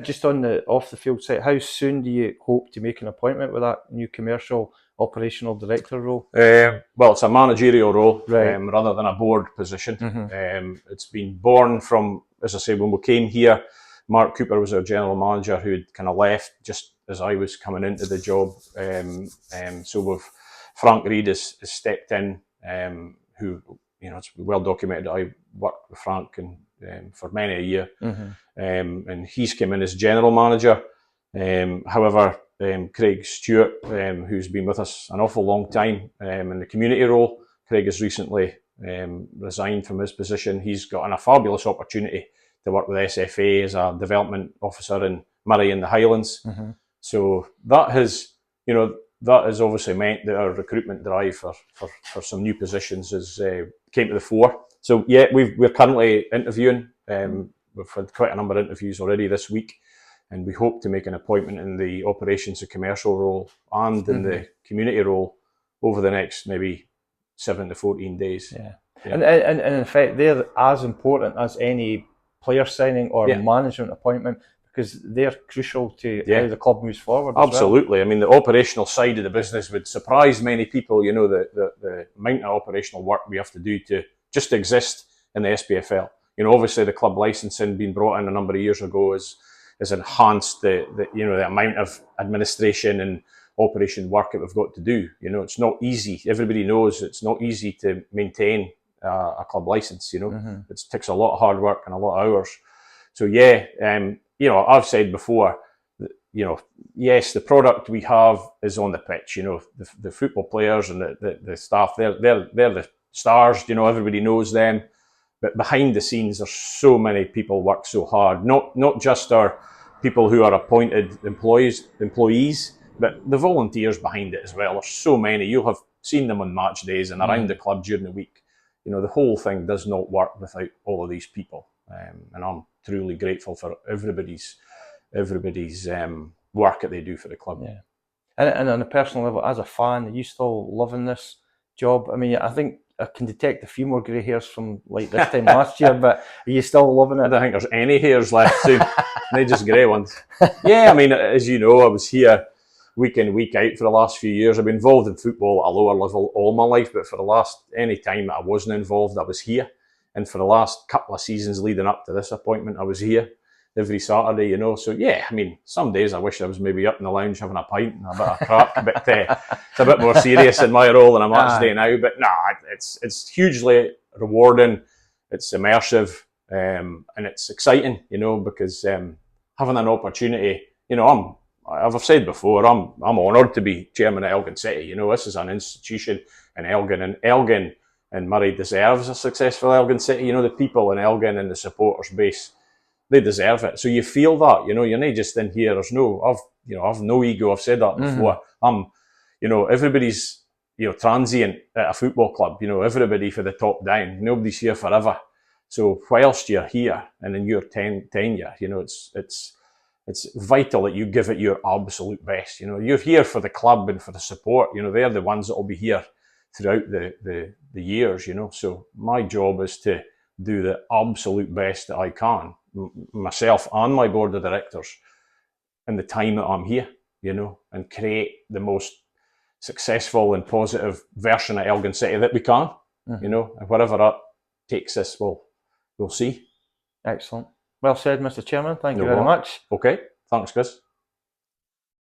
Just on the off the field side, how soon do you hope to make an appointment with that new commercial operational director role? Well, it's a managerial role, Right. rather than a board position. It's been born from, as I say, when we came here, Mark Cooper was our general manager who had kind of left just as I was coming into the job. So Frank Reid has stepped in, who, it's well documented that I worked with Frank for many a year. And he's come in as general manager. However, Craig Stewart, who's been with us an awful long time in the community role, Craig has recently resigned from his position. He's gotten a fabulous opportunity to work with SFA as a development officer in Murray in the Highlands. So that has obviously meant that our recruitment drive for some new positions came to the fore. So yeah, we're currently interviewing. We've had quite a number of interviews already this week, and we hope to make an appointment in the operations and commercial role and in the community role over the next maybe 7 to 14 days. Yeah. And in fact, they're as important as any player signing or management appointment, because they're crucial to how the club moves forward. Absolutely. I mean, the operational side of the business would surprise many people, the amount of operational work we have to do to just exist in the SPFL. Obviously the club licensing being brought in a number of years ago has enhanced the amount of administration and operation work that we've got to do. It's not easy. Everybody knows it's not easy to maintain a club license. It takes a lot of hard work and a lot of hours. So yeah, I've said before, yes, the product we have is on the pitch. The football players and the staff, they're the stars. Everybody knows them. But behind the scenes, there's so many people work so hard. Not just our people who are appointed employees, but the volunteers behind it as well. There's so many. You'll have seen them on match days and around the club during the week. The whole thing does not work without all of these people. And I'm truly grateful for everybody's work that they do for the club. Yeah. And on a personal level, as a fan, are you still loving this job? I mean, I think I can detect a few more grey hairs from like this time last year, but are you still loving it? I don't think there's any hairs left soon. They're just grey ones. Yeah, I mean, as you know, I was here week in, week out for the last few years. I've been involved in football at a lower level all my life, but for any time that I wasn't involved, I was here. And for the last couple of seasons leading up to this appointment, I was here every Saturday, So yeah, I mean, some days I wish I was maybe up in the lounge having a pint and a bit of crack, but it's a bit more serious in my role than a match day now. But it's hugely rewarding. It's immersive, and it's exciting, because having an opportunity, I've said before, I'm honoured to be chairman of Elgin City. This is an institution in Elgin, and Elgin and Murray deserves a successful Elgin City. The people in Elgin and the supporters base, they deserve it. So you feel that, you're not just in here. I've no ego. I've said that before. Everybody's, transient at a football club. Everybody for the top down. Nobody's here forever. So whilst you're here and in your tenure, it's vital that you give it your absolute best. You're here for the club and for the support. They're the ones that will be here throughout the years. So my job is to do the absolute best that I can, myself and my board of directors, in the time that I'm here, and create the most successful and positive version of Elgin City that we can, and wherever that takes us, we'll see. Excellent. Well said, Mr. Chairman. Thank you very much. Okay. Thanks, Chris.